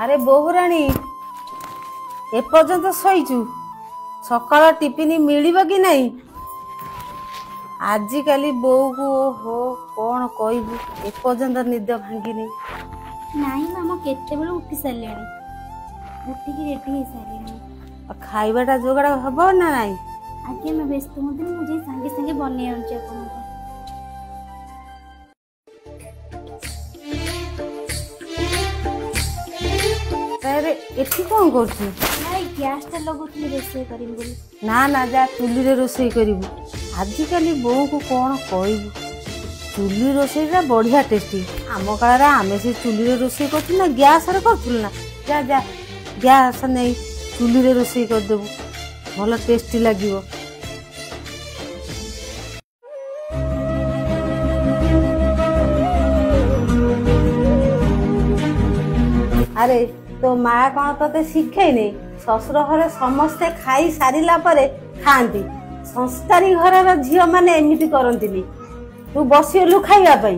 আরে বহুরানী এপর্যন্ত শোইছু সকাଳ টিফিন মিଳିବ କି ନାହିଁ ଆଜିକାଲି ବୋଉକୁ ଓହୋ କଣ କହିବୁ ଏପର୍ଯ୍ୟନ୍ତ ନିଦ ଭାଙ୍ଗିନି। ନାଇଁ ମାମା କେତେବେଳେ ଉଠି ସାରିଲେଣି, ଉଠିକି ରେଡି ହେଇ ସାରିଲେଣି। ଖାଇବାଟା ଯୋଗାଡ଼ ହବ ନା ନାଇଁ? ଆଜ୍ଞା ମା ବ୍ୟସ୍ତ ହୁଅନ୍ତୁନି, ମୁଁ ଯାଇ ସାଙ୍ଗେ ସାଙ୍ଗେ ବନେଇ ଆଣୁଛି ଆପଣଙ୍କୁ। ତାରେ ଏଠି କଣ କରୁଛୁ? ନାଇଁ ଗ୍ୟାସଟା ଲଗାଉଥିଲି ରୋଷେଇ କରିବି ବୋଲି। ନା ନା ଯା ଚୁଲିରେ ରୋଷେଇ କରିବୁ। ଆଜିକାଲି ବୋଉକୁ କଣ କହିବୁ, ଚୁଲି ରୋଷେଇଟା ବଢିଆ ଟେଷ୍ଟି। ଆମ କାଳରେ ଆମେ ସେ ଚୁଲିରେ ରୋଷେଇ କରୁଥିଲୁ ନା ଗ୍ୟାସରେ କରୁଥିଲୁ ନା। ଯା ଯା ଗ୍ୟାସ ନେଇ ଚୁଲିରେ ରୋଷେଇ କରିଦେବୁ, ଭଲ ଟେଷ୍ଟି ଲାଗିବ। ଆରେ ତୋ ମା କଣ ତତେ ଶିଖେଇନି? ଶ୍ୱଶୁର ଘରେ ସମସ୍ତେ ଖାଇ ସାରିଲା ପରେ ଖାଆନ୍ତି, ସଂସ୍କାରୀ ଘରର ଝିଅ ମାନେ ଏମିତି କରନ୍ତିନି। ତୁ ବସିଗଲୁ ଖାଇବା ପାଇଁ।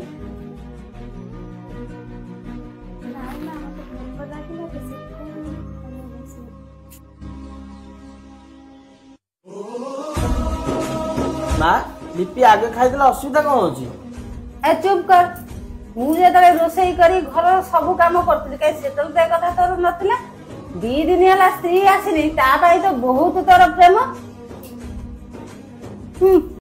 ମା লিপি আগে খাইଦେଲେ অসুবিধা কଣ ଅଛି? ଏ ଚୁପ୍ କର। ମୁଁ ଯେତେବେଳେ ରୋଷେଇ କରି ଘରର ସବୁ କାମ କରୁଥିଲି, କାହିଁ ସେତେବେଳେ ତ ଏ କଥା ତୋର ନଥିଲା। 2 ଦିନ ହେଲା ସ୍ତ୍ରୀ ଆସିନି, ତା ପାଇଁ ତ ବହୁତ ତୋର ପ୍ରେମ।